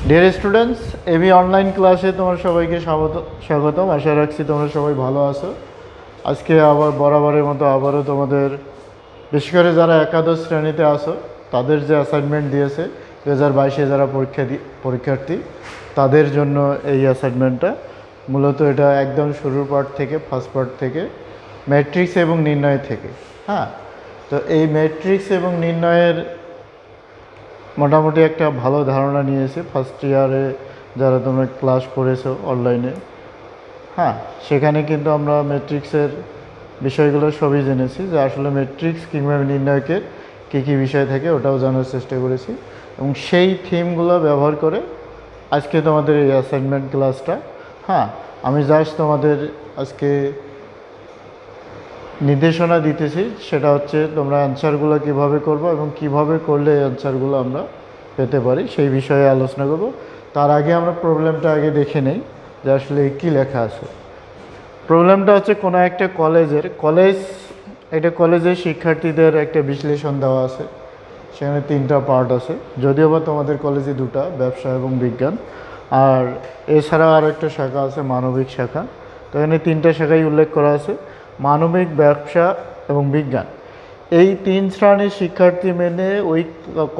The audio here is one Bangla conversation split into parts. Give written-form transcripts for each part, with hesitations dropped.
ডিয়ার স্টুডেন্টস, এবি অনলাইন ক্লাসে তোমার সবাইকে স্বাগতম। আশা রাখছি তোমরা সবাই ভালো আছো। আজকে আবার বরাবরের মতো আবারও তোমাদের, বিশেষ করে যারা একাদশ শ্রেণীতে আসো তাদের যে অ্যাসাইনমেন্ট দিয়েছে 2022-এ যারা পরীক্ষার্থী তাদের জন্য এই অ্যাসাইনমেন্টটা। মূলত এটা একদম শুরুর পার্ট থেকে, ফার্স্ট পার্ট থেকে, ম্যাট্রিক্স এবং নির্ণয় থেকে। হ্যাঁ, তো এই ম্যাট্রিক্স এবং নির্ণয়ের মোটামুটি একটা ভালো ধারণা নিয়েছে ফার্স্ট ইয়ারে যারা তোমরা ক্লাস করেছো অনলাইনে। হ্যাঁ, সেখানে কিন্তু আমরা ম্যাট্রিক্সের বিষয়গুলো সবই জেনেছি, যে আসলে ম্যাট্রিক্স কিংবা নির্ণয়কে কী কী বিষয় থাকে ওটাও জানার চেষ্টা করেছি, এবং সেই থিমগুলো ব্যবহার করে আজকে তোমাদের এই অ্যাসাইনমেন্ট ক্লাসটা। হ্যাঁ, আমি জাস্ট তোমাদের আজকে নির্দেশনা দিতেছি, সেটা হচ্ছে তোমরা অ্যান্সারগুলো কীভাবে করবো এবং কিভাবে করলে এই অ্যান্সারগুলো আমরা পেতে পারি সেই বিষয়ে আলোচনা করব। তার আগে আমরা প্রবলেমটা আগে দেখে নেই যে আসলে কী লেখা আছে। প্রবলেমটা হচ্ছে কোনো একটা কলেজের শিক্ষার্থীদের একটা বিশ্লেষণ দেওয়া আছে। সেখানে 3টা পার্ট আছে, যদিও বা তোমাদের কলেজে 2টা, ব্যবসা এবং বিজ্ঞান, আর এছাড়া আর একটা শাখা আছে মানবিক শাখা। তো এখানে 3টা শাখাই উল্লেখ করা আছে, মানবিক, ব্যবসা এবং বিজ্ঞান। এই 3 শ্রেণীর শিক্ষার্থী মেনে ওই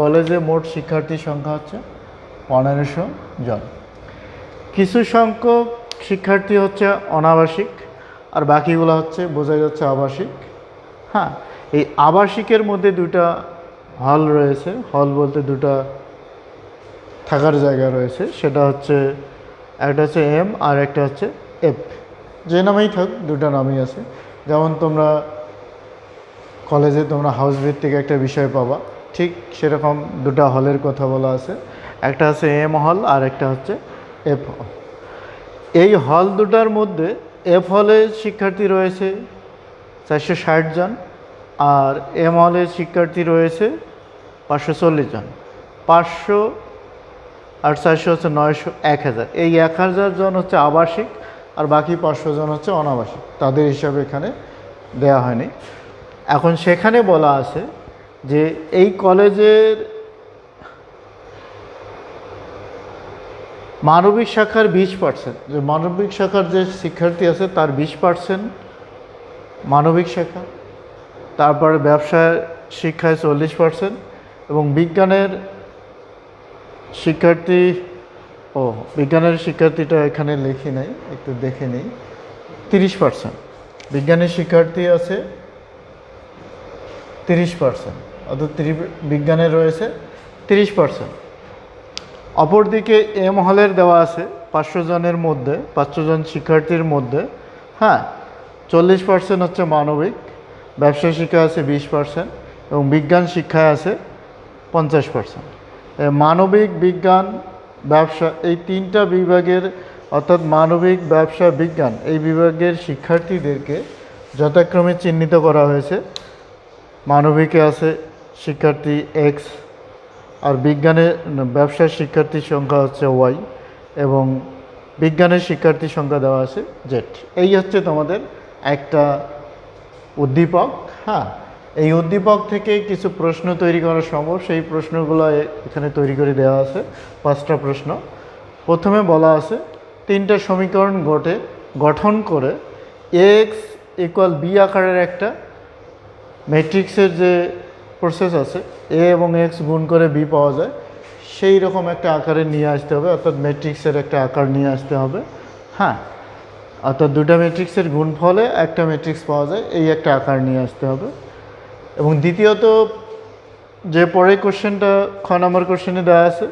কলেজে মোট শিক্ষার্থীর সংখ্যা হচ্ছে 1500 জন। কিছু সংখ্যক শিক্ষার্থী হচ্ছে অনাবাসিক, আর বাকিগুলো হচ্ছে বোঝা যাচ্ছে আবাসিক। হ্যাঁ, এই আবাসিকের মধ্যে 2টা হল রয়েছে। হল বলতে 2টা থাকার জায়গা রয়েছে, সেটা হচ্ছে একটা হচ্ছে এম আর একটা হচ্ছে এফ। যে নামেই থাক, 2টা নামই আছে। যেমন তোমরা কলেজে তোমরা হাউস ভিত্তিক একটা বিষয় পাবা, ঠিক সেরকম 2টা হলের কথা বলা আছে। একটা হচ্ছে এম হল আর একটা হচ্ছে এফ হল। এই হল 2টার মধ্যে এফ হলের শিক্ষার্থী রয়েছে 460 জন, আর এম হলের শিক্ষার্থী রয়েছে 540 জন। 500 আর 400 হচ্ছে 900, 1000। এই 1000 জন হচ্ছে আবাসিক, আর বাকি 500 জন হচ্ছে অনাবাসিক। তাদের হিসাবে এখানে দেয়া হয়নি। এখন সেখানে বলা আছে যে এই কলেজের মানবিক শাখার 20%, যে মানবিক শাখার যে শিক্ষার্থী আছে তার 20% মানবিক শাখা, তারপরে ব্যবসায় শিক্ষায় 40%, এবং বিজ্ঞানের শিক্ষার্থীটা এখানে লিখি নাই, একটু দেখে নিই। 30% বিজ্ঞানের শিক্ষার্থী আছে, 30%, অর্থাৎ বিজ্ঞানের রয়েছে 30%। অপরদিকে এম হলের দেওয়া আছে 500 জনের মধ্যে, 500 জন শিক্ষার্থীর মধ্যে, হ্যাঁ, 40% হচ্ছে মানবিক, ব্যবসা শিক্ষা আছে 20%, এবং বিজ্ঞান শিক্ষায় আছে 50%। মানবিক, বিজ্ঞান, ব্যবসা, এই 3টা বিভাগের, অর্থাৎ মানবিক, ব্যবসা, বিজ্ঞান, এই বিভাগের শিক্ষার্থীদেরকে যথাক্রমে চিহ্নিত করা হয়েছে। মানবিকে আছে শিক্ষার্থী এক্স, আর ব্যবসার শিক্ষার্থীর সংখ্যা হচ্ছে ওয়াই, এবং বিজ্ঞানের শিক্ষার্থীর সংখ্যা দেওয়া আছে জেড। এই হচ্ছে তোমাদের একটা উদ্দীপক। হ্যাঁ, এই উদ্দীপক থেকে কিছু প্রশ্ন তৈরি করা সম্ভব। সেই প্রশ্নগুলো এখানে তৈরি করে দেওয়া আছে, 5টা প্রশ্ন। প্রথমে বলা আছে 3টা সমীকরণ গঠন করে এক্স ইকুয়াল বি আকারের একটা ম্যাট্রিক্সের যে প্রসেস আছে, এ এবং এক্স গুণ করে বি পাওয়া যায়, সেই রকম একটা আকারে নিয়ে আসতে হবে, অর্থাৎ ম্যাট্রিক্সের একটা আকার নিয়ে আসতে হবে। হ্যাঁ, অর্থাৎ 2টা ম্যাট্রিক্সের গুণফলে একটা ম্যাট্রিক্স পাওয়া যায়, এই একটা আকার নিয়ে আসতে হবে। এবং দ্বিতীয়ত, যে পরের কোশ্চেনটা খ নম্বর কোশ্চেনে দেওয়া আছে,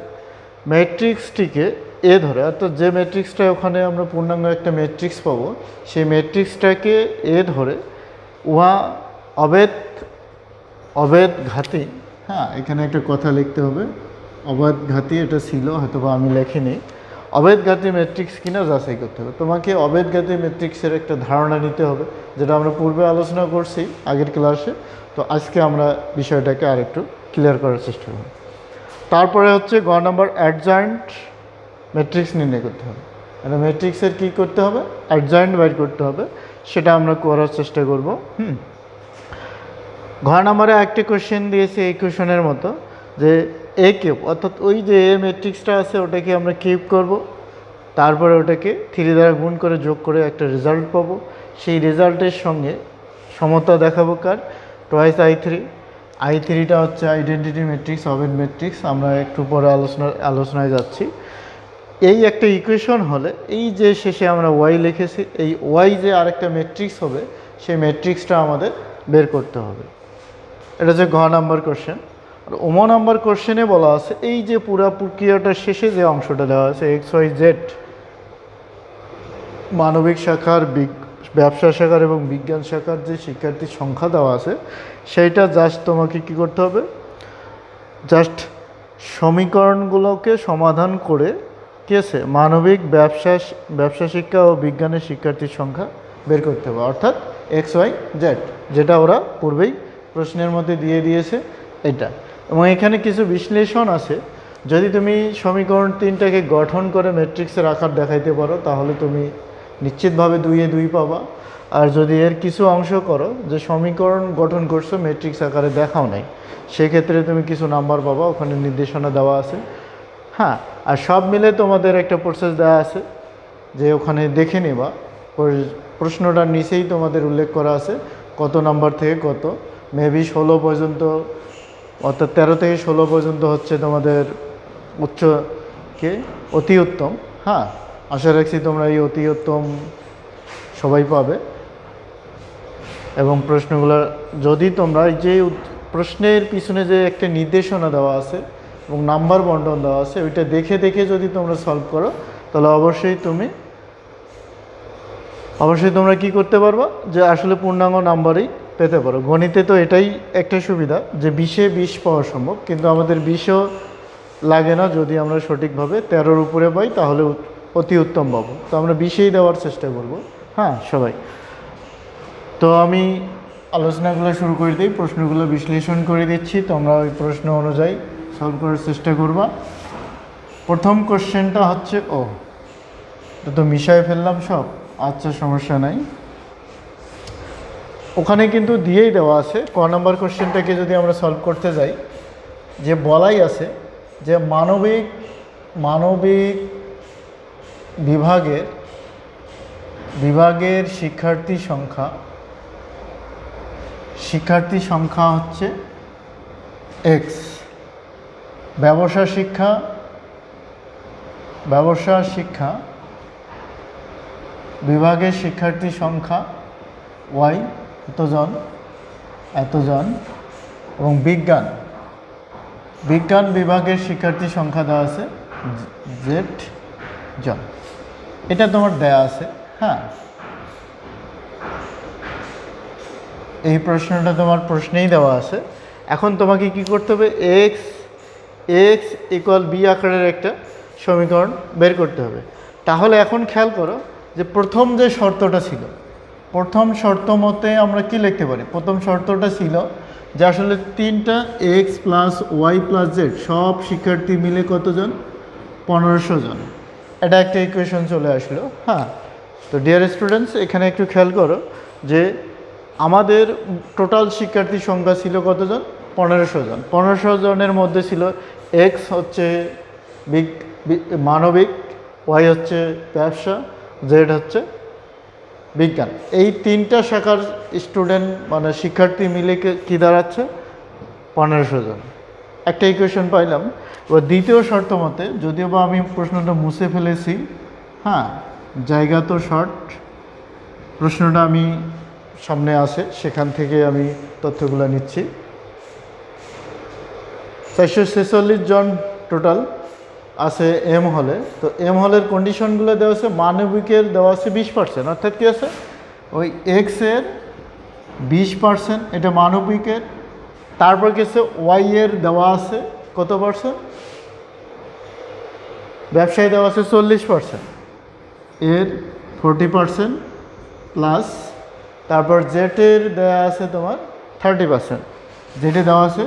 ম্যাট্রিক্সটিকে এ ধরে, অর্থাৎ যে ম্যাট্রিক্সটা ওখানে আমরা পূর্ণাঙ্গ একটা ম্যাট্রিক্স পাবো, সেই ম্যাট্রিক্সটাকে এ ধরে উহা অভেদ ঘাতি। হ্যাঁ, এখানে একটা কথা লিখতে হবে, অভেদ ঘাতি, এটা ছিল হয়তো বা আমি লেখিনি। অভেদ ঘাতি ম্যাট্রিক্স কিনা যাচাই করতে হবে। তোমাকে অভেদ ঘাতি ম্যাট্রিক্সের একটা ধারণা নিতে হবে, যেটা আমরা পূর্বে আলোচনা করছি আগের ক্লাসে। তো আজকে আমরা বিষয়টাকে আরেকটু ক্লিয়ার করার চেষ্টা করব। তারপরে হচ্ছে গ নম্বর, অ্যাডজয়েন্ট ম্যাট্রিক্স নির্ণয় করতে হবে। মানে ম্যাট্রিক্সের কী করতে হবে, অ্যাডজয়েন্ট বাইর করতে হবে, সেটা আমরা করার চেষ্টা করব। ঘ নম্বরে একটি কোশ্চেন দিয়েছে এই কোশ্চেনের মতো, যে এ কিউব, অর্থাৎ ওই যে এ ম্যাট্রিক্সটা আছে ওটাকে আমরা কিউব করব, তারপরে ওটাকে 3 দ্বারা গুণ করে যোগ করে একটা রেজাল্ট পাবো। সেই রেজাল্টের সঙ্গে সমতা দেখাবো কার, টোয়াইস I3টা হচ্ছে আইডেন্টিটি ম্যাট্রিক্স, অবেড ম্যাট্রিক্স, আমরা একটু পরে আলোচনায় যাচ্ছি। এই একটা ইকুয়েশন হলে এই যে শেষে আমরা ওয়াই লিখেছি, এই ওয়াই যে আরেকটা ম্যাট্রিক্স হবে সেই ম্যাট্রিক্সটা আমাদের বের করতে হবে। এটা হচ্ছে ঘ নাম্বার কোশ্চেন। আর নাম্বার কোশ্চেনে বলা আছে এই যে পুরা প্রক্রিয়াটার শেষে যে অংশটা দেওয়া আছে XYZ মানবিক শাখার, ব্যবসা শাখার এবং বিজ্ঞান শাখার যে শিক্ষার্থীর সংখ্যা দেওয়া আছে সেইটা জাস্ট তোমাকে কি করতে হবে, জাস্ট সমীকরণগুলোকে সমাধান করে কি আছে মানবিক, ব্যবসা শিক্ষা ও বিজ্ঞানের শিক্ষার্থীর সংখ্যা বের করতে হবে, অর্থাৎ XYZ, যেটা ওরা পূর্বেই প্রশ্নের মধ্যে দিয়ে দিয়েছে এটা। এবং এখানে কিছু বিশ্লেষণ আছে, যদি তুমি সমীকরণ 3টাকে গঠন করে ম্যাট্রিক্সের আকার দেখাইতে পারো তাহলে তুমি নিশ্চিতভাবে 2-এ 2 পাবা। আর যদি এর কিছু অংশ করো যে সমীকরণ গঠন করছো ম্যাট্রিক্স আকারে দেখাও নাই, সেক্ষেত্রে তুমি কিছু নাম্বার পাবা, ওখানে নির্দেশনা দেওয়া আছে। হ্যাঁ, আর সব মিলে তোমাদের একটা প্রসেস দেওয়া আছে যে ওখানে দেখে নেবা, প্রশ্নটার নিচেই তোমাদের উল্লেখ করা আছে কত নাম্বার থেকে কত, মেবি 16 পর্যন্ত, অর্থাৎ 13 থেকে 16 পর্যন্ত হচ্ছে তোমাদের অতি উত্তম। হ্যাঁ, আশা রাখছি তোমরা এই অতি উত্তম সবাই পাবে। এবং প্রশ্নগুলো যদি তোমরা যে প্রশ্নের পিছনে যে একটা নির্দেশনা দেওয়া আছে এবং নাম্বার বন্টন দেওয়া আছে ওইটা দেখে দেখে যদি তোমরা সলভ করো তাহলে অবশ্যই তোমরা কি করতে পারবা, যে আসলে পূর্ণাঙ্গ নাম্বারই পেতে পারো। গণিতে তো এটাই একটা সুবিধা যে 20-এ 20 পাওয়া সম্ভব, কিন্তু আমাদের 20ও লাগে না যদি আমরা সঠিকভাবে 13-র উপরে পাই তাহলে অতি উত্তম পাবো। তো আমরা 20-এই দেওয়ার চেষ্টা করব। হ্যাঁ সবাই, তো আমি আলোচনাগুলো শুরু করে দিই, প্রশ্নগুলো বিশ্লেষণ করে দিচ্ছি, তোমরা ওই প্রশ্ন অনুযায়ী সলভ করার চেষ্টা করবা। প্রথম কোশ্চেনটা হচ্ছে তো মিশায় ফেললাম সব, আচ্ছা সমস্যা নাই। ওখানে কিন্তু দিয়েই দেওয়া আছে ক নাম্বার কোশ্চেনটাকে যদি আমরা সলভ করতে যাই, যে বলাই আছে যে মানবিক বিভাগের শিক্ষার্থী সংখ্যা হচ্ছে X, ব্যবসা শিক্ষা বিভাগের শিক্ষার্থী সংখ্যা Y এতজন এবং বিজ্ঞান বিভাগের শিক্ষার্থী সংখ্যা দেওয়া আছে Z জন। এটা তোমার দেয়া আছে। হ্যাঁ, এই প্রশ্নটা তোমার প্রশ্নেই দেওয়া আছে। এখন তোমাকে কি করতে হবে, x ইকুয়াল বি আকারের একটা সমীকরণ বের করতে হবে। তাহলে এখন খেয়াল করো যে প্রথম যে শর্তটা ছিল, প্রথম শর্ত মতে আমরা কি লিখতে পারি, প্রথম শর্তটা ছিল যে আসলে 3টা x plus y plus z সব শিক্ষার্থী মিলে কতজন, 1500 জন। এটা একটা ইকুয়েশন চলে আসলো। হ্যাঁ, তো ডিয়ার স্টুডেন্টস এখানে একটু খেয়াল করো যে আমাদের টোটাল শিক্ষার্থীর সংখ্যা ছিল কতজন, 1500 জন। 1500 জনের মধ্যে ছিল এক্স হচ্ছে মানবিক, ওয়াই হচ্ছে ব্যবসা, জেড হচ্ছে বিজ্ঞান। এই 3টা শাখার স্টুডেন্ট মানে শিক্ষার্থী মিলে কি দাঁড়াচ্ছে, 1500 জন। একটা ইকুয়েশন পাইলাম। এবার দ্বিতীয় শর্ত মতে, যদিও বা আমি প্রশ্নটা মুছে ফেলেছি, হ্যাঁ জায়গা তো শর্ট, প্রশ্নটা আমি সামনে আসে সেখান থেকে আমি তথ্যগুলো নিচ্ছি। 446 জন টোটাল আছে এম হলে। তো এম হলের কন্ডিশনগুলো দেওয়া আছে, মানবিকের দেওয়া আছে 20%, অর্থাৎ কী আছে ওই এক্সের 20%, এটা মানবিকের। তারপর কি আছে ওয়াই এর দেওয়া আছে কত পার্সেন্ট, ব্যবসায়ী দেওয়া আছে 40%, এর 40% প্লাস তারপর জেটের দেওয়া আছে তোমার 30%, জেটে দেওয়া আছে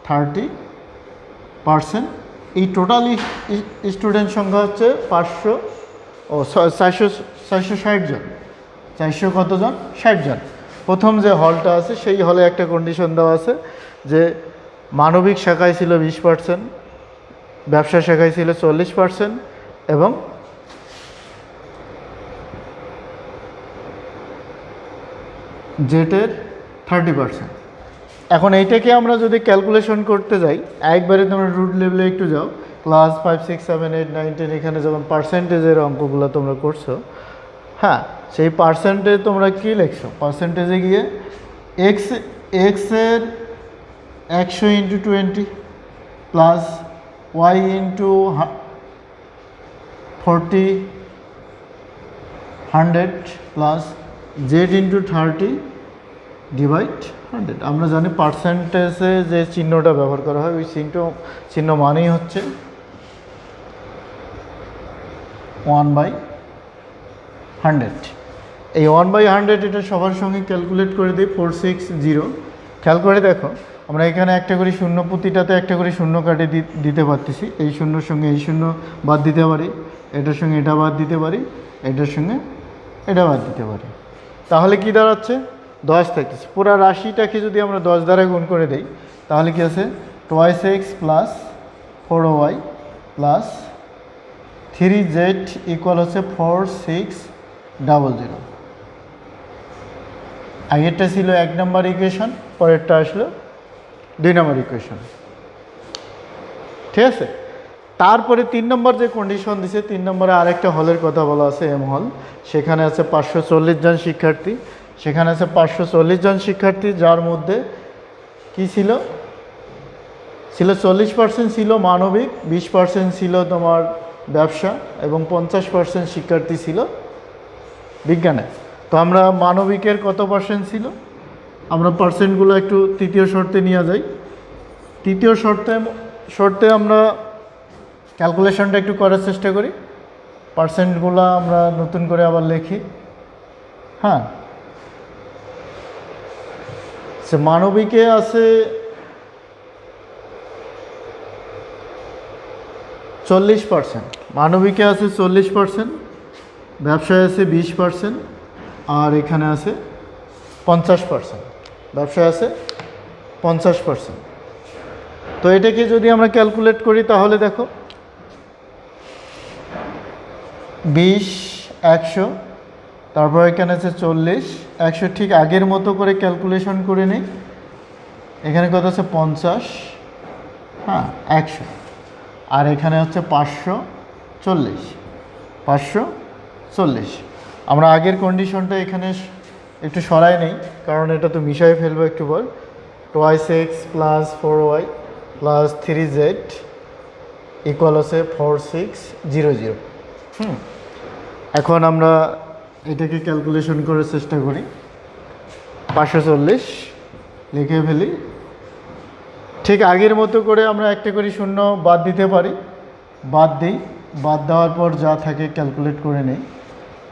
30%। এই টোটাল স্টুডেন্ট সংখ্যা হচ্ছে 460 জন। 400 কতজন, 60 জন। প্রথম যে হলটা আছে সেই হলে একটা কন্ডিশন দেওয়া আছে যে মানবিক শাখায় ছিল 20%, ব্যবসা শাখায় ছিল 40% এবং জেটের 30%। এখন এইটাকে আমরা যদি ক্যালকুলেশন করতে যাই, একবারে তোমরা রুট লেভেলে একটু যাও, ক্লাস 5, 6, 7, 8, 9, 10 এখানে যখন পার্সেন্টেজের অঙ্কগুলো তোমরা করছো, হ্যাঁ, সেই পার্সেন্টেজ তোমরা কী লিখছো, পার্সেন্টেজে গিয়ে এক্সের 100 × 20 plus y into 40 100 plus z into 30 divide 100। আমরা জানি পার্সেন্টেজে যে চিহ্নটা ব্যবহার করা হয় ওই চিহ্ন মানেই হচ্ছে 1/100। এই 1/100 এটা সবার সঙ্গে ক্যালকুলেট করে দিই, 460। খেয়াল করে দেখো, আমরা এখানে একটা করে শূন্য, প্রতিটাতে একটা করে শূন্য কাটে দিতে পারতেছি। এই শূন্যর সঙ্গে এই শূন্য বাদ দিতে পারি, এটার সঙ্গে এটা বাদ দিতে পারি, এটার সঙ্গে এটা বাদ দিতে পারি। তাহলে কি দাঁড়াচ্ছে, 10 থাকতেছে। পুরো রাশিটাকে যদি আমরা 10 দ্বারা গুণ করে দেই তাহলে কি আছে, 2x plus 4y plus 3z equal হচ্ছে 4600। আগেরটা ছিল 1 নম্বর ইকুয়েশন, পরেরটা আসলো 2 নম্বর ইকুয়েশন। ঠিক আছে, তারপরে 3 নম্বর যে কন্ডিশন দিছে, 3 নম্বরে আরেকটা হলের কথা বলা আছে, এম হল। সেখানে আছে 540 জন শিক্ষার্থী, সেখানে আছে 540 জন শিক্ষার্থী, যার মধ্যে কি ছিল 40% ছিল মানবিক, 20% ছিল তোমার ব্যবসা এবং 50% শিক্ষার্থী ছিল বিজ্ঞানে। তো আমরা মানবিকের কত পার্সেন্ট ছিল, আমরা পার্সেন্টগুলো একটু তৃতীয় শর্তে নিয়ে যাই। তৃতীয় শর্তে আমরা ক্যালকুলেশনটা একটু করার চেষ্টা করি। পার্সেন্টগুলো আমরা নতুন করে আবার লিখি। হ্যাঁ, সে মানবিকে আছে 40%, মানবিকে আছে 40%, ব্যবসায় আছে 20%, আর এখানে আছে 50%, ব্যবসায় আছে 50%। তো এটাকে যদি আমরা ক্যালকুলেট করি তাহলে দেখো 20, 100, তারপর এখানে আছে 40, 100, ঠিক আগের মতো করে ক্যালকুলেশন করে নিই। এখানে কত আছে 50, হ্যাঁ 100, আর এখানে হচ্ছে 540। আমরা আগের কন্ডিশনটা এখানে একটু সরাই নেই, কারণ এটা তো মিশাই ফেলবো একটু পর। 2x plus 4y plus 3z equal হচ্ছে 4600। এখন আমরা এটাকে ক্যালকুলেশন করার চেষ্টা করি। 540 লিখে ফেলি, ঠিক আগের মতো করে আমরা একটা করে শূন্য বাদ দিতে পারি, বাদ দিই, বাদ দেওয়ার পর যা থাকে ক্যালকুলেট করে নিই।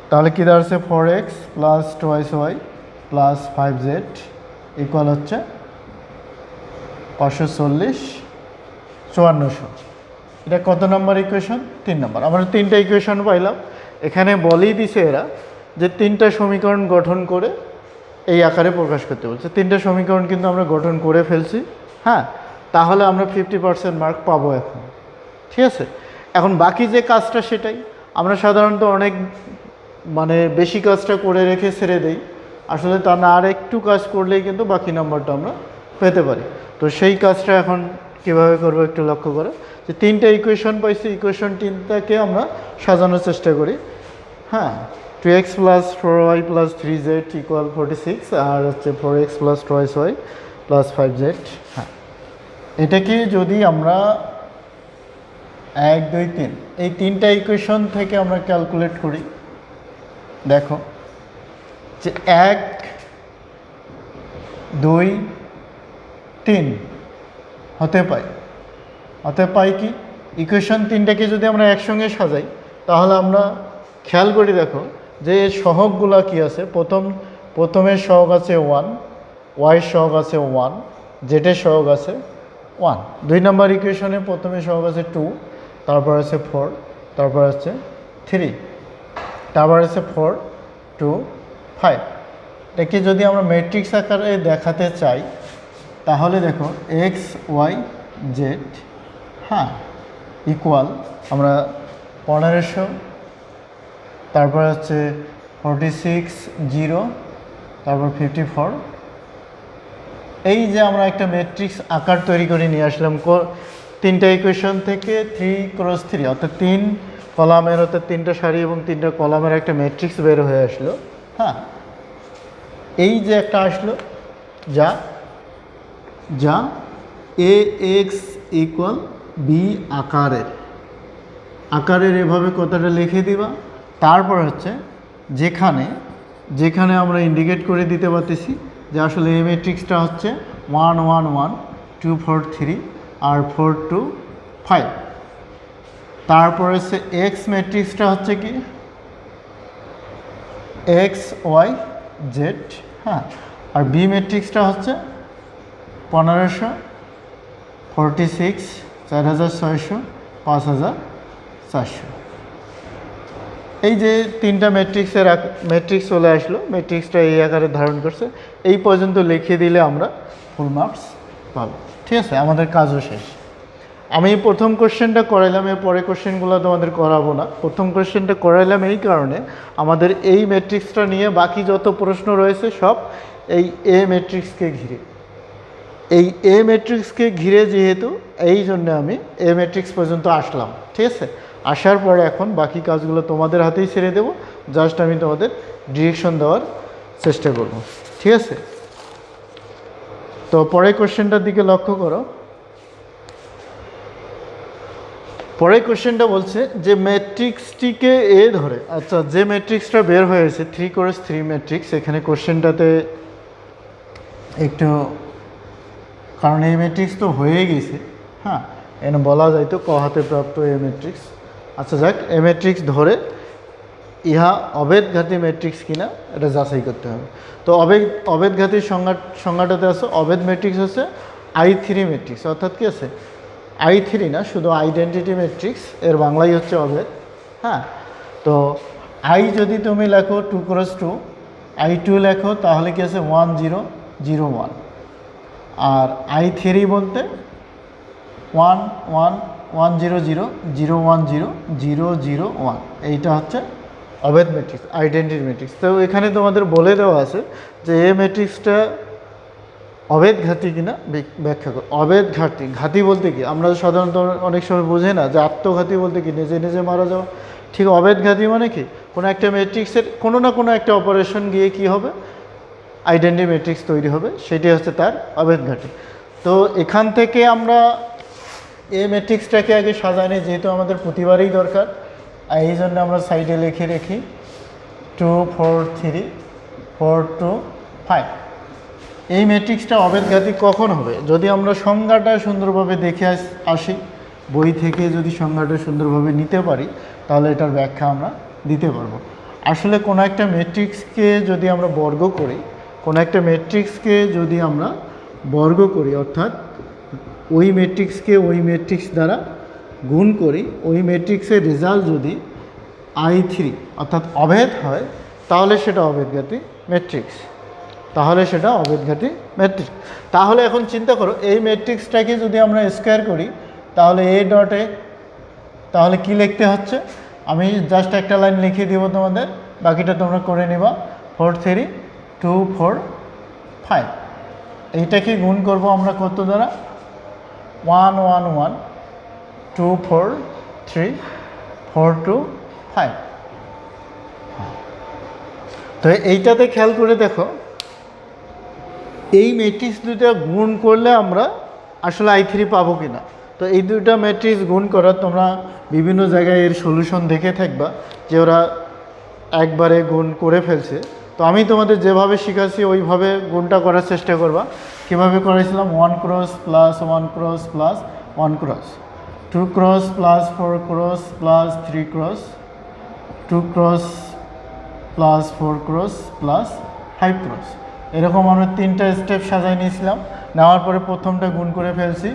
তাহলে কী দাঁড়াচ্ছে 4x plus 2y plus 5z equal হচ্ছে 540, 5400। এটা কত নম্বর ইকুয়েশন, 3 নম্বর। আমরা 3টা ইকুয়েশন পাইলাম। এখানে বলেই দিছে এরা যে 3টা সমীকরণ গঠন করে এই আকারে প্রকাশ করতে বলছে। 3টা সমীকরণ কিন্তু আমরা গঠন করে ফেলছি। হ্যাঁ, তাহলে আমরা 50% মার্ক পাবো এখন। ঠিক আছে, এখন বাকি যে কাজটা সেটাই আমরা সাধারণত অনেক বেশি কাজটা করে রেখে ছেড়ে দেই। আসলে তা না, আর একটু কাজ করলেই কিন্তু বাকি নাম্বারটা আমরা পেতে পারি। তো সেই কাজটা এখন কীভাবে করবো একটু লক্ষ্য করো, যে 3টা ইকুয়েশন পাইছি, ইকুয়েশন 3টাকে আমরা সাজানোর চেষ্টা করি। হ্যাঁ, 2x plus 4y plus 3z equal 46, আর হচ্ছে 4x plus 2y plus 5z। হ্যাঁ, এটাকে যদি আমরা 1, 2, 3 এই 3টা ইকুয়েশন থেকে আমরা ক্যালকুলেট করি, দেখো যে 1, 2, 3 হতে পাই কি ইকুয়েশন 3টাকে যদি আমরা একসঙ্গে সাজাই তাহলে আমরা খেয়াল করি, দেখো যে সহগগুলা কি আছে। প্রথমের সহগ আছে 1, ওয়াই সহগ আছে 1, জেডের সহগ আছে 1। 2 নম্বর ইকুয়েশনে প্রথমে সহগ আছে 2, তারপর আছে 4, তারপর আছে 3, তারপর আছে 4, 2, 5। এটাকে যদি আমরা ম্যাট্রিক্স আকারে দেখাতে চাই তাহলে দেখো এক্স ওয়াই জেড, হ্যাঁ, ইকুয়াল আমরা 1500, তারপর হচ্ছে 46 0, তারপর 54। এই যে আমরা একটা ম্যাট্রিক্স আকার তৈরি করে নিয়ে আসলাম তিনটা ইকুয়েশন থেকে 3x3, অর্থাৎ 3 কলামের, অর্থাৎ 3টা সারি এবং 3টা কলামের একটা ম্যাট্রিক্স বের হয়ে আসলো। হ্যাঁ, এই যে একটা আসলো যা যা এ এক্স ইকুয়াল বি আকারের এভাবে কথাটা লিখে দিবা। তারপর হচ্ছে যেখানে যেখানে আমরা ইন্ডিকেট করে দিতে পারতেছি যে আসলে এই ম্যাট্রিক্সটা হচ্ছে 1 1 1 2 4 3 আর 4 2 5। তারপর হচ্ছে এক্স ম্যাট্রিক্সটা হচ্ছে কি এক্স ওয়াই জেড, হ্যাঁ, আর বি ম্যাট্রিক্সটা হচ্ছে 1500 46 4600 5400। এই যে তিনটা ম্যাট্রিক্স চলে আসলো, ম্যাট্রিক্সটা এই আকারে ধারণ করছে। এই পর্যন্ত লিখে দিলে আমরা ফুল মার্কস পাবো। ঠিক আছে, আমাদের কাজও শেষ। আমি প্রথম কোশ্চেনটা করাইলাম, এর পরে কোশ্চেনগুলো তোমাদের করাবো না। প্রথম কোশ্চেনটা করাইলাম এই কারণে আমাদের এই ম্যাট্রিক্সটা নিয়ে বাকি যত প্রশ্ন রয়েছে সব এই এ ম্যাট্রিক্সকে ঘিরে। এই এ ম্যাট্রিক্সকে ঘিরে যেহেতু, এই জন্য আমি এ ম্যাট্রিক্স পর্যন্ত আসলাম। ঠিক আছে, আসার পরে এখন বাকি কাজগুলো তোমাদের হাতেই ছেড়ে দেবো। জাস্ট আমি তোমাদের ডিরেকশন দেওয়ার চেষ্টা করব। ঠিক আছে, তো পরের কোশ্চেনটার দিকে লক্ষ্য করো। পরের কোশ্চেনটা বলছে যে ম্যাট্রিক্সটিকে এ ধরে, আচ্ছা, যে ম্যাট্রিক্সটা বের হয়েছে 3x3 ম্যাট্রিক্স, এখানে কোশ্চেনটাতে একটু, কারণ এই ম্যাট্রিক্স তো হয়ে গেছে, হ্যাঁ, এখানে বলা যায় তো ক হাতে প্রাপ্ত এ ম্যাট্রিক্স। আচ্ছা যাক, এ ম্যাট্রিক্স ধরে ইহা অবেদঘাতী ম্যাট্রিক্স কিনা এটা যাচাই করতে হবে। তো অবেদঘাতীর সংজ্ঞাটাতে আছে, অবেদ ম্যাট্রিক্স হচ্ছে I3 ম্যাট্রিক্স, অর্থাৎ কি আছে I3 না, শুধু আইডেন্টিটি ম্যাট্রিক্স, এর বাংলাই হচ্ছে অবেদ। হ্যাঁ, তো আই যদি তুমি লেখো 2x2, I2 লেখো তাহলে কি আছে 1 0 0 1, আর I3 বলতে 1 1 1 0 0 0 1 0 0 0 1, এইটা হচ্ছে অবেদ ম্যাট্রিক্স, আইডেন্টিটি ম্যাট্রিক্স। তো এখানে তোমাদের বলে দেওয়া আছে যে এই ম্যাট্রিক্সটা অবেদঘাতী কিনা ব্যাখ্যা করো। অবেদঘাতী, ঘাতী বলতে কি আমরা সাধারণত অনেক সময় বুঝি না যে আত্মঘাতী বলতে কি নিজে নিজে মারা যাওয়া। ঠিক অবেদঘাতী মানে কি কোনো একটা ম্যাট্রিক্সের কোনো না কোনো একটা অপারেশন গিয়ে কি হবে, আইডেন্টিটি ম্যাট্রিক্স তৈরি হবে, সেটি হচ্ছে তার অবেদঘাতী। তো এখান থেকে আমরা এই ম্যাট্রিক্সটাকে আগে সাজাই নিই, যেহেতু আমাদের প্রতিবারই দরকার, এই জন্য আমরা সাইডে লিখে রাখি 2 4 3 4 2 5। এই ম্যাট্রিক্সটা অবেদঘাতী কখন হবে? যদি আমরা সংজ্ঞাটা সুন্দরভাবে দেখে আসি, বই থেকে যদি সংজ্ঞাটা সুন্দরভাবে নিতে পারি তাহলে এটার ব্যাখ্যা আমরা দিতে পারবো। আসলে কোনো একটা ম্যাট্রিক্সকে যদি আমরা বর্গ করি, অর্থাৎ ওই ম্যাট্রিক্সকে ওই ম্যাট্রিক্স দ্বারা গুণ করি, ওই ম্যাট্রিক্সের রেজাল্ট যদি I3 অর্থাৎ অভেদ হয় তাহলে সেটা অবেদঘাতী ম্যাট্রিক্স। তাহলে এখন চিন্তা করো, এই ম্যাট্রিক্সটাকে যদি আমরা স্কোয়ার করি তাহলে এ ডটে, তাহলে কি লিখতে হচ্ছে, আমি জাস্ট একটা লাইন লিখে দিব তোমাদের, বাকিটা তোমরা করে নেবা। 4 3 2 4 5, এইটাকে গুণ করব আমরা কত দ্বারা, 1 1 1 2 4 3 4 2 5। তো এইটাতে খেয়াল করে দেখো, এই ম্যাট্রিক্স দুইটা গুণ করলে আমরা আসলে I3 পাবো কি না। তো এই দুইটা ম্যাট্রিক্স গুণ করা তোমরা বিভিন্ন জায়গায় এর সলিউশন দেখে থাকবা যে ওরা একবারে গুণ করে ফেলছে। তো আমি তোমাদের যেভাবে শিখাচ্ছি ওইভাবে গুণটা করার চেষ্টা করবা। কীভাবে করেছিলাম, 1 cross plus 1 cross plus 1 cross, 2 cross plus 4 cross plus 3 cross, 2 cross plus 4 cross plus 5 cross, এরকম আমরা 3টা স্টেপ সাজাই নিয়েছিলাম। নেওয়ার পরে প্রথমটা গুণ করে ফেলছি,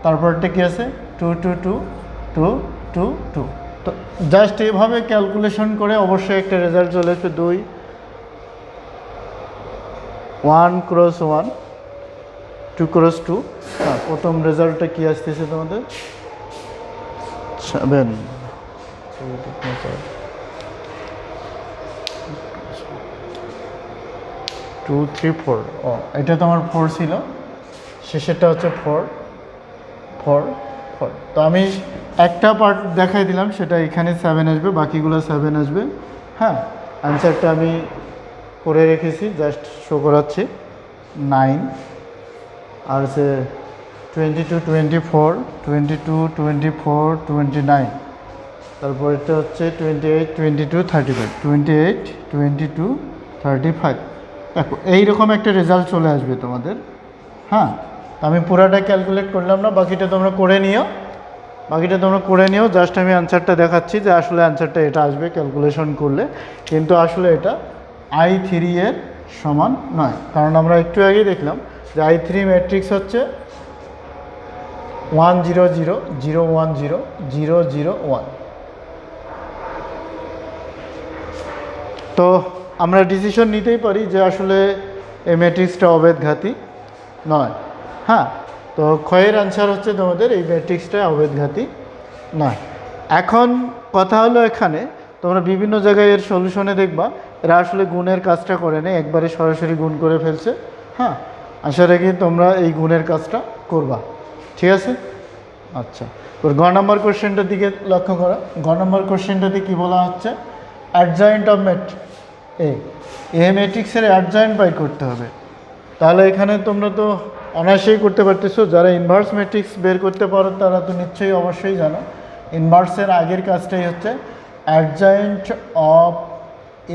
তারপরটা কি আছে 2 2 2 2 2 2। তো জাস্ট এইভাবে ক্যালকুলেশন করে অবশ্যই একটা রেজাল্ট চলে আসবে, 2 1 ক্রস 1 2 ক্রস 2। হ্যাঁ, প্রথম রেজাল্টটা কি আসতেছে তোমাদের 7 2 3 4। ও এটা তো আমার 4 ছিল, শেষেরটা হচ্ছে 4 4 4। তো আমি একটা পার্ট দেখাই দিলাম, সেটা এখানে 7 আসবে, বাকিগুলো 7 আসবে। হ্যাঁ, অ্যান্সারটা আমি করে রেখেছি, জাস্ট শো করাচ্ছি। 9 আর হচ্ছে 22 24 22 24 29, তারপর এটা হচ্ছে 28 22 35 28 22 35। দেখো এইরকম একটা রেজাল্ট চলে আসবে তোমাদের। হ্যাঁ, আমি পুরাটা ক্যালকুলেট করলাম না, বাকিটা তোমরা করে নিও। জাস্ট আমি অ্যান্সারটা দেখাচ্ছি যে আসলে অ্যান্সারটা এটা আসবে ক্যালকুলেশন করলে, কিন্তু আসলে এটা I3 এর সমান নয়। কারণ আমরা একটু আগেই দেখলাম যে I3 ম্যাট্রিক্স হচ্ছে 1 0 0 0 1 0 0 0 1। তো আমরা ডিসিশন নিতেই পারি যে আসলে এই ম্যাট্রিক্সটা অবেদঘাতী নয়। হ্যাঁ, তো ক্ষয়ের আনসার হচ্ছে তোমাদের এই ম্যাট্রিক্সটা অবেদঘাতী নয়। এখন কথা হলো, এখানে তোমরা বিভিন্ন জায়গায় এর সলিউশনে দেখবা এরা আসলে গুণের কাজটা করে নেই, একবারে সরাসরি গুণ করে ফেলছে। হ্যাঁ, আশা রাখি তোমরা এই গুণের কাজটা করবা, ঠিক আছে? আচ্ছা, তোর গ নম্বর কোশ্চেনটার দিকে লক্ষ্য করা। গ নম্বর কোশ্চেনটাতে কী বলা হচ্ছে, অ্যাডজয়েন্ট অফ এ ম্যাট্রিক্সের অ্যাডজয়েন্ট বাই করতে হবে। তাহলে এখানে তোমরা তো অনায়াসেই করতে পারতেছো, যারা ইনভার্স ম্যাট্রিক্স বের করতে পারো তারা তো নিশ্চয়ই অবশ্যই জানো ইনভার্সের আগের কাজটাই হচ্ছে অ্যাডজয়েন্ট অফ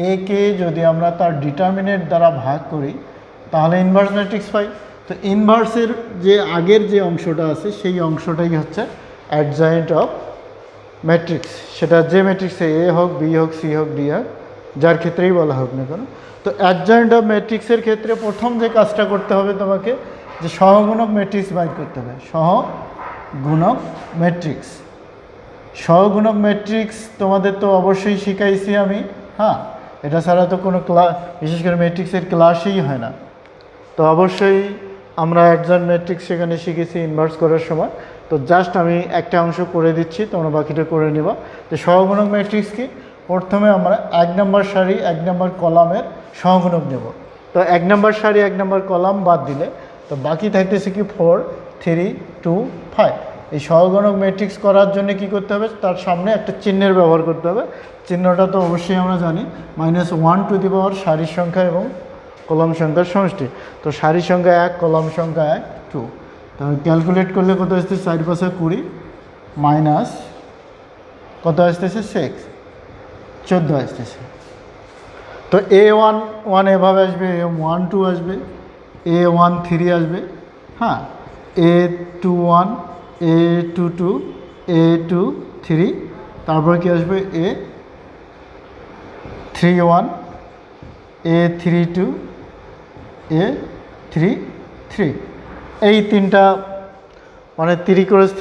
এ কে যদি আমরা তার ডিটারমিনেন্ট দ্বারা ভাগ করি তাহলে ইনভার্স ম্যাট্রিক্স পাই। তো ইনভার্সের যে আগের যে অংশটা আছে সেই অংশটাই হচ্ছে অ্যাডজয়েন্ট অফ ম্যাট্রিক্স, সেটা যে ম্যাট্রিক্সে এ হোক বি হোক সি হোক ডি হোক, যার ক্ষেত্রেই বলা হোক না কেন। তো অ্যাডজয়েন্ট অফ ম্যাট্রিক্সের ক্ষেত্রে প্রথম যে কাজটা করতে হবে তোমাকে, যে সহগুণক ম্যাট্রিক্স বাইর করতে হবে। সহগুণক ম্যাট্রিক্স তোমাদের তো অবশ্যই শিখাইছি আমি। হ্যাঁ, এটা ছাড়া তো কোনো ক্লাস, বিশেষ করে ম্যাট্রিক্সের ক্লাসই হয় না। তো অবশ্যই আমরা অ্যাডজয়েন্ট ম্যাট্রিক্স সেখানে শিখেছি ইনভার্স করার সময়। তো জাস্ট আমি একটা অংশ করে দিচ্ছি, তোমরা বাকিটা করে নেবা। তো সহগুণক ম্যাট্রিক্স কি, প্রথমে আমরা 1 নম্বর সারি 1 নম্বর কলামের সহগুণক নেব। তো 1 নম্বর সারি 1 নম্বর কলাম বাদ দিলে তো বাকি থাকতেছে কি 4 3 2 5। এই সহগুণক ম্যাট্রিক্স করার জন্য কি করতে হবে, তার সামনে একটা চিহ্নের ব্যবহার করতে হবে। চিহ্নটা তো অবশ্যই আমরা জানি -1 টু দি পাওয়ার সারির সংখ্যা এবং কলাম সংখ্যার সমষ্টি। তো সারির সংখ্যা 1, কলাম সংখ্যা 1 2। তাহলে ক্যালকুলেট করলে কত আসতেছে, 4 5 20 মাইনাস কত আসতেছে 6 14 আসতেছে। তো A11 এভাবে আসবে, A12 আসবে, A13 আসবে। হ্যাঁ, A21 A22 A23, তারপর কি আসবে A31 A32 A33। এই তিনটা মানে 3 ক্রস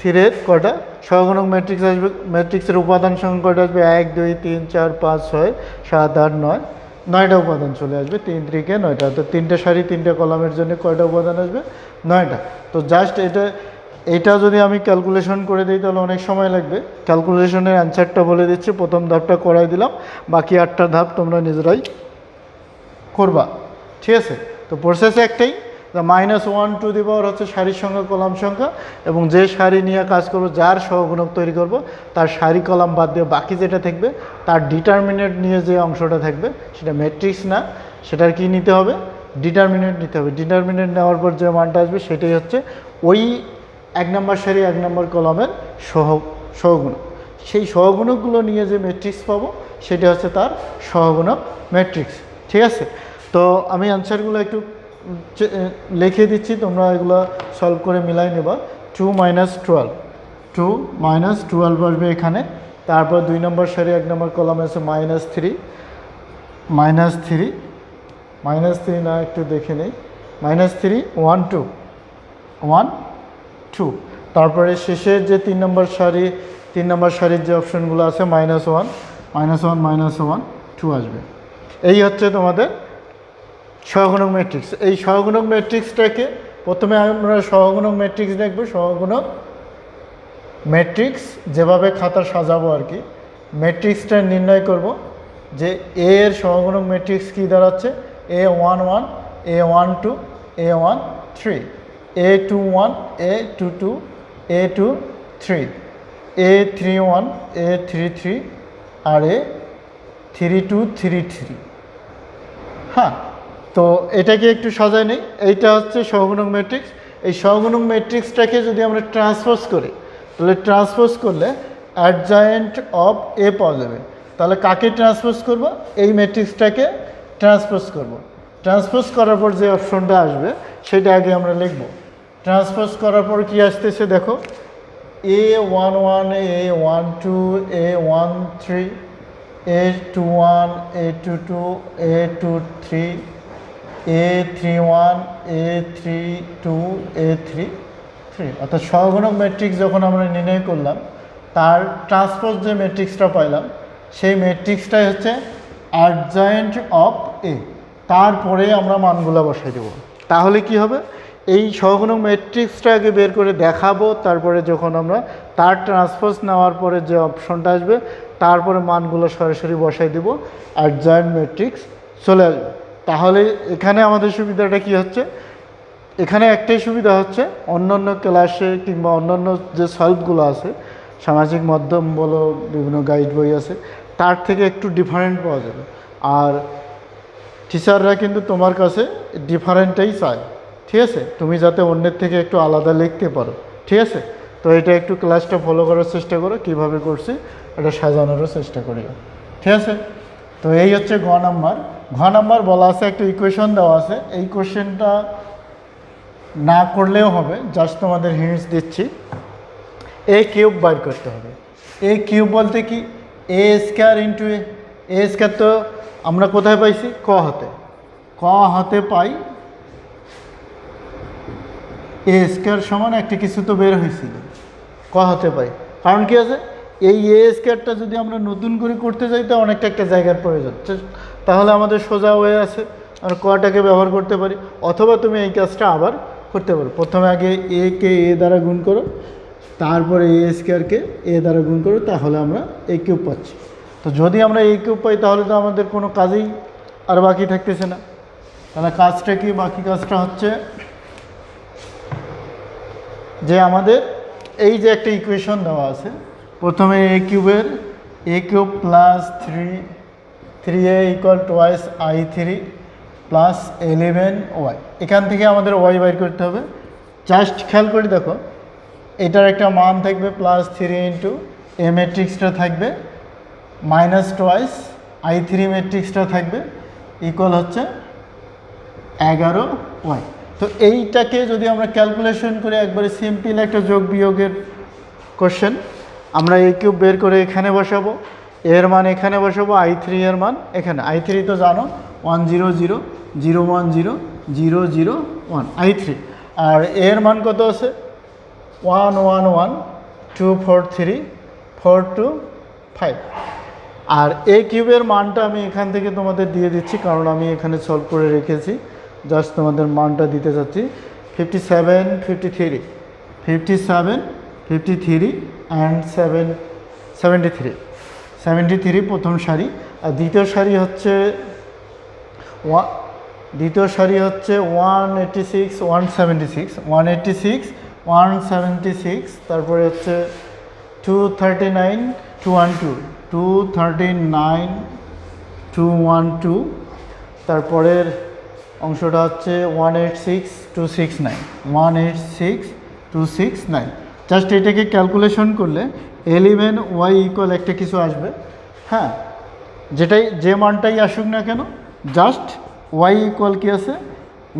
3 কটা সহগুণক ম্যাট্রিক্স আসবে। ম্যাট্রিক্সের উপাদান সংখ্যা কটা আসবে, 1 2 3 4 5 6 7 8 9, 9টা উপাদান চলে আসবে। 3 3 কে 9টা। তো 3টে সারি 3টে কলামের জন্য কয়টা উপাদান আসবে, 9টা। তো জাস্ট এটা যদি আমি ক্যালকুলেশন করে দিই তাহলে অনেক সময় লাগবে। ক্যালকুলেশনের অ্যান্সারটা বলে দিচ্ছি, প্রথম ধাপটা করাই দিলাম, বাকি 8টা ধাপ তোমরা নিজেরাই করবা, ঠিক আছে? তো প্রসেস একটাই, -1 টু দি পাওয়ার হচ্ছে সারির সংখ্যা কলাম সংখ্যা, এবং যে সারি নিয়ে কাজ করব, যার সহগুণক তৈরি করব, তার সারি কলাম বাদ দিয়ে বাকি যেটা থাকবে তার ডিটারমিনেন্ট নিয়ে যে অংশটা থাকবে সেটা ম্যাট্রিক্স না, সেটার কি নিতে হবে, ডিটারমিনেন্ট নিতে হবে। ডিটারমিনেন্ট নেওয়ার পর যে মানটা আসবে সেটাই হচ্ছে ওই 1 নম্বর সারি 1 নম্বর কলামের সহগুণক। সেই সহগুণকগুলো নিয়ে যে ম্যাট্রিক্স পাবো সেটা হচ্ছে তার সহগুণক ম্যাট্রিক্স, ঠিক আছে? তো আমি অ্যান্সারগুলো একটু লিখে দিচ্ছি, তোমরা এগুলো সলভ করে মিলাই নেবা। 2 - 12 আসবে এখানে। তারপর 2 নম্বর সারি 1 নম্বর কলামে আছে -3 -3 না, একটু দেখে নেই, -3 1 2 1 2। তারপরে শেষের যে 3 নম্বর সারির যে অপশনগুলো আছে -1 -1 2 আসবে। এই হচ্ছে তোমাদের সহগুণক ম্যাট্রিক্স। এই সহগুণক ম্যাট্রিক্সটাকে প্রথমে আমরা সহগুণক ম্যাট্রিক্স দেখব। সহগুণক ম্যাট্রিক্স যেভাবে খাতা সাজাবো আর কি, ম্যাট্রিক্সটা নির্ণয় করব যে এ এর সহগুণক ম্যাট্রিক্স কী দাঁড়াচ্ছে, A11, A12, A13, A21, A22, A23, A31, A33 আর A3233। হ্যাঁ, তো এটাকে একটু সাজায় নেই। এইটা হচ্ছে সহগুণক ম্যাট্রিক্স। এই সহগুণক ম্যাট্রিক্সটাকে যদি আমরা ট্রান্সপোজ করি, তাহলে ট্রান্সপোজ করলে অ্যাডজয়েন্ট অফ এ পাওয়া যাবে। তাহলে কাকে ট্রান্সপোজ করব, এই ম্যাট্রিক্সটাকে ট্রান্সপোজ করব। ট্রান্সপোজ করার পর যে অপশনটা আসবে সেটা আগে আমরা লিখব। ট্রান্সপোজ করার পর কি আসতেছে দেখো, A11, A12, A13, A21, A22, A23, A31, A32, A33। অর্থাৎ সহগুণক ম্যাট্রিক্স যখন আমরা নির্ণয় করলাম, তার ট্রান্সপোজ যে ম্যাট্রিক্সটা পাইলাম, সেই ম্যাট্রিক্সটাই হচ্ছে অ্যাডজয়েন্ট অফ এ। তারপরে আমরা মানগুলো বসাই দেব। তাহলে কি হবে, এই সহগুণক ম্যাট্রিক্সটা আগে বের করে দেখাবো, তারপরে যখন আমরা তার ট্রান্সপোজ নেওয়ার পরে যে অপশনটা আসবে, তারপরে মানগুলো সরাসরি বসাই দেব, অ্যাডজয়েন্ট ম্যাট্রিক্স চলে আসবে। তাহলে এখানে আমাদের সুবিধাটা কি হচ্ছে, এখানে একটাই সুবিধা হচ্ছে, অন্যান্য ক্লাসে কিংবা অন্যান্য যে সলভগুলো আছে, সামাজিক মাধ্যম বলো, বিভিন্ন গাইড বই আছে, তার থেকে একটু ডিফারেন্ট পাওয়া যাবে। আর টিচাররা কিন্তু তোমার কাছে ডিফারেন্টটাই চায়, ঠিক আছে, তুমি যাতে অন্যের থেকে একটু আলাদা লিখতে পারো, ঠিক আছে। তো এটা একটু ক্লাসটা ফলো করার চেষ্টা করো, কীভাবে করছি এটা সাজানোরও চেষ্টা করি, ঠিক আছে। তো এই হচ্ছে ঘ নাম্বার। ঘ নাম্বার বলা আছে, একটা ইকুয়েশন দেওয়া আছে। এই কোশ্চেনটা না করলেও হবে, জাস্ট তোমাদের হিন্টস দিচ্ছি। এ কিউব বাইর করতে হবে। এ কিউব বলতে কি, এ স্কোয়ার ইন্টু এ স্কোয়ার তো আমরা কোথায় পাইছি, ক হাতে, ক হাতে পাই এ স্কোয়ার সমান একটা কিছু তো বের হয়েছিল, ক হাতে পাই। কারণ কি আছে, এই এ স্কোয়ারটা যদি আমরা নতুন করে করতে যাই তো অনেকটা একটা জায়গার প্রয়োজন, তাহলে আমাদের সোজা ওয়ে আছে, আর কটাকে ব্যবহার করতে পারি। অথবা তুমি এই কাজটা আবার করতে পারো, প্রথমে আগে এ কে এ দ্বারা গুণ করো, তারপরে এ স্কোয়ারকে এ দ্বারা গুণ করো, তাহলে আমরা এ কিউব পাচ্ছি। তো যদি আমরা এ কিউব পাই তাহলে তো আমাদের কোনো কাজেই আর বাকি থাকতেছে না। তাহলে কাজটা কি, বাকি কাজটা হচ্ছে যে আমাদের এই যে একটা ইকুয়েশন দেওয়া আছে, প্রথমে এ কিউবের a cube plus 3a equal twice i3 plus 11y, এখান থেকে আমাদের ওয়াই বাইর করতে হবে। জাস্ট খেয়াল করে দেখো, এটার একটা মান থাকবে প্লাস 3 ইন্টু এ ম্যাট্রিক্সটা থাকবে মাইনাস টোয়াইস i3 ম্যাট্রিক্সটা থাকবে ইকুয়াল হচ্ছে 11y। তো এইটাকে যদি আমরা ক্যালকুলেশন করে একবারে সিম্পল একটা যোগ বিয়োগের কোশ্চেন, আমরা এ কিউব বের করে এখানে বসাবো, এর মান এখানে বসাবো, i3 এর মান এখানে। i3 তো জানো 1 0 0 0 1 0 0 0 1 i3, আর এর মান কত আছে 1 1 1 2 4 3 4 2 5। আর এ কিউবের মানটা আমি এখান থেকে তোমাদের দিয়ে দিচ্ছি, কারণ আমি এখানে সলভ করে রেখেছি, জাস্ট তোমাদের মানটা দিতে চাচ্ছি। 57 53 57 53 অ্যান্ড 73 প্রথম সারি। আর দ্বিতীয় সারি হচ্ছে 186 176 186 176, তারপরে হচ্ছে 239 212 239 212, তারপরের অংশটা হচ্ছে 186 269 186 269। জাস্ট এটাকে ক্যালকুলেশন করলে 11y ইকুয়াল একটা কিছু আসবে। হ্যাঁ, যে মানটাই আসুক না কেন, জাস্ট y ইকুয়াল কি আছে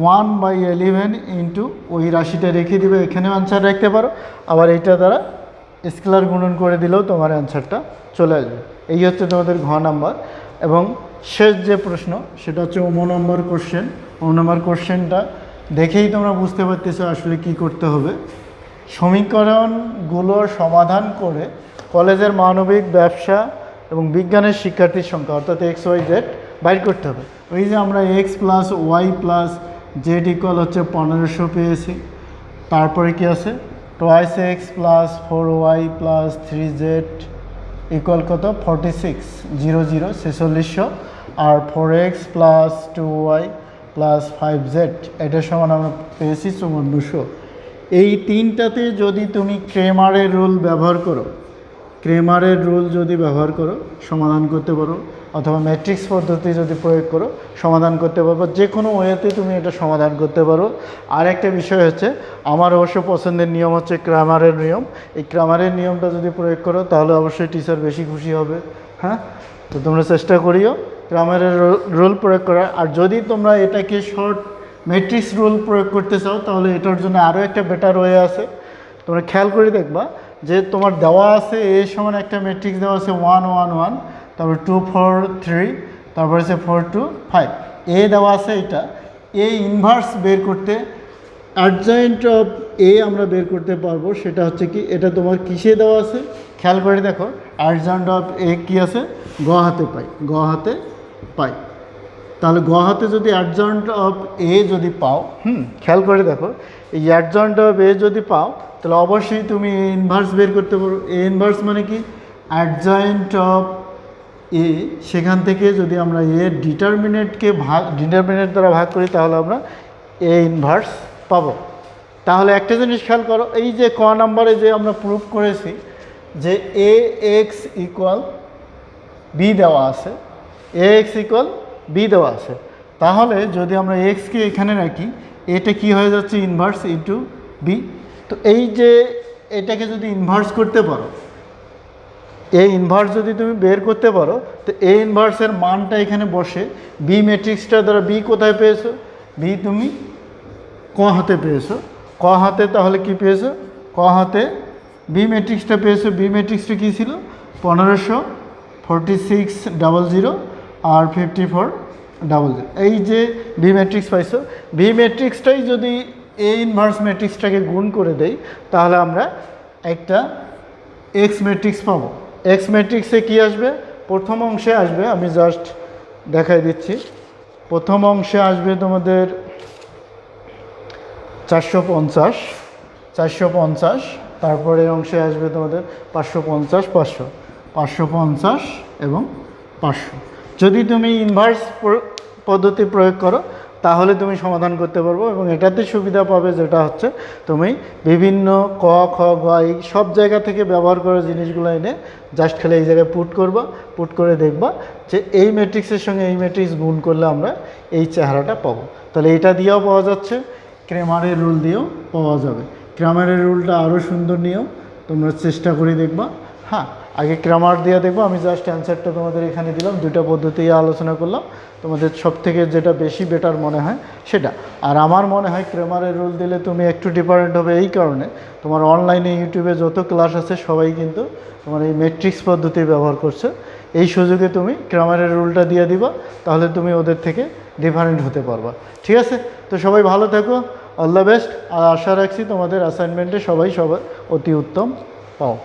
1/11 ইন্টু ওই রাশিটা রেখে দিবে, এখানেও অ্যান্সার রাখতে পারো, আবার এইটা দ্বারা স্কেলার গুণন করে দিলেও তোমার অ্যান্সারটা চলে আসবে। এই হচ্ছে তোমাদের ঘ নাম্বার। এবং শেষ যে প্রশ্ন সেটা হচ্ছে নম্বর কোশ্চেন। নম্বর কোশ্চেনটা দেখেই তোমরা বুঝতে পারতেছো আসলে কি করতে হবে। সমীকরণগুলোর সমাধান করে কলেজের মানবিক, ব্যবসা এবং বিজ্ঞানের শিক্ষার্থীর সংখ্যা অর্থাৎ XYZ বাইর করতে হবে। ওই যে আমরা x plus y plus z equal হচ্ছে 1500 পেয়েছি। তারপরে কি আছে, twice x plus 4y plus 3z equal কত 46, 00 4600, আর 4x plus 2y plus 5z এটা সমান আমরা পেয়েছি 5400। এই তিনটাতে যদি তুমি ক্রেমারের রুল ব্যবহার করো, ক্রেমারের রুল যদি ব্যবহার করো সমাধান করতে পারো, অথবা ম্যাট্রিক্স পদ্ধতি যদি প্রয়োগ করো সমাধান করতে পারবো। যে কোনো ওয়েতে তুমি এটা সমাধান করতে পারো। আর একটা বিষয় হচ্ছে, আমার অবশ্য পছন্দের নিয়ম হচ্ছে ক্রামারের নিয়ম। এই ক্রামারের নিয়মটা যদি প্রয়োগ করো তাহলে অবশ্যই টিচার বেশি খুশি হবে। হ্যাঁ, তো তোমরা চেষ্টা করিও ক্রামারের রুল প্রয়োগ করার। আর যদি তোমরা এটাকে শর্ট ম্যাট্রিক্স রুল প্রয়োগ করতে চাও তাহলে এটার জন্য আরও একটা বেটার ওয়ে আছে। তোমরা খেয়াল করে দেখবা যে তোমার দেওয়া আছে এ সমান একটা ম্যাট্রিক্স দেওয়া আছে 1 1 1, তারপর 2 4 3, তারপর আছে 4 2 5, এ দেওয়া আছে। এটা এ ইনভার্স বের করতে, অ্যাডজয়েন্ট অফ এ আমরা বের করতে পারবো। সেটা হচ্ছে কি, এটা তোমার কিসে দেওয়া আছে খেয়াল করে দেখো, অ্যাডজয়েন্ট অফ এ কি আছে, গ হাতে পাই, গ হাতে পাই। তাহলে গ হাতে যদি অ্যাডজয়েন্ট অফ এ যদি পাও, খেয়াল করে দেখো, এই অ্যাডজয়েন্ট অফ এ যদি পাও তাহলে অবশ্যই তুমি এ ইনভার্স বের করতে পারো। এ ইনভার্স মানে কি, অ্যাডজয়েন্ট অফ এ, সেখান থেকে যদি আমরা এ ডিটারমিনেন্টকে ডিটারমিনেন্ট দ্বারা ভাগ করি তাহলে আমরা এ ইনভার্স পাবো। তাহলে একটা জিনিস খেয়াল করো, এই যে ক নাম্বারে যে আমরা প্রুভ করেছি যে এ এক্স ইকুয়াল বি দেওয়া আছে, এ এক্স ইকুয়াল বি দেওয়া আছে, তাহলে যদি আমরা এক্সকে এখানে রাখি এটা কি হয়ে যাচ্ছে, ইনভার্স ইন্টু বি। তো এই যে এটাকে যদি ইনভার্স করতে পারো, এ ইনভার্স যদি তুমি বের করতে পারো, তো এ ইনভার্সের মানটা এখানে বসে বি ম্যাট্রিক্সটা দ্বারা বি কোথায় পেয়েছো, বি তুমি ক হাতে পেয়েছো, ক হাতে তাহলে কি পেয়েছো, ক হাতে বি ম্যাট্রিক্সটা পেয়েছো। বি ম্যাট্রিক্সটা কী ছিল, 1500, 46 00 আর 54 00। এই যে বি ম্যাট্রিক্স পাইছো, বি ম্যাট্রিক্সটাই যদি এ ইনভার্স ম্যাট্রিক্সটাকে গুণ করে দেই তাহলে আমরা একটা এক্স ম্যাট্রিক্স পাবো। এক্স ম্যাট্রিক্সে কি আসবে, প্রথম অংশে আসবে, আমি জাস্ট দেখাই দিচ্ছি, প্রথম অংশে আসবে তোমাদের 450, 450, তারপরে অংশে আসবে তোমাদের 550, 500, 550 এবং 500। যদি তুমি ইনভার্স পদ্ধতি প্রয়োগ করো তাহলে তুমি সমাধান করতে পারবো। এবং এটাতে সুবিধা পাবে যেটা হচ্ছে, তুমি বিভিন্ন ক খ গ এই সব জায়গা থেকে ব্যবহার করা জিনিসগুলো এনে জাস্ট খালি এই জায়গায় পুট করবা, পুট করে দেখবা যে এই ম্যাট্রিক্সের সঙ্গে এই ম্যাট্রিক্স গুণ করলে আমরা এই চেহারাটা পাবো। তাহলে এটা দিয়েও পাওয়া যাচ্ছে, ক্রেমারের রুল দিয়েও পাওয়া যাবে। ক্রেমারের রুলটা আরও সুন্দর নিয়ম, তোমরা চেষ্টা করে দেখবা। হ্যাঁ, আগে ক্রেমার দিয়ে দেখবো, আমি জাস্ট অ্যান্সারটা তোমাদের এখানে দিলাম, দুইটা পদ্ধতি আলোচনা করলাম, তোমাদের সব থেকে যেটা বেশি বেটার মনে হয় সেটা। আর আমার মনে হয় ক্রেমারের রুল দিলে তুমি একটু ডিফারেন্ট হবে, এই কারণে তোমার অনলাইনে ইউটিউবে যত ক্লাস আছে সবাই কিন্তু তোমার এই ম্যাট্রিক্স পদ্ধতি ব্যবহার করছে। এই সুযোগে তুমি ক্রেমারের রুলটা দিয়ে দিবা, তাহলে তুমি ওদের থেকে ডিফারেন্ট হতে পারবা। ঠিক আছে, তো সবাই ভালো থাকো, অল দ্য বেস্ট। আর আশা রাখছি তোমাদের অ্যাসাইনমেন্টে সবাই অতি উত্তম পাও।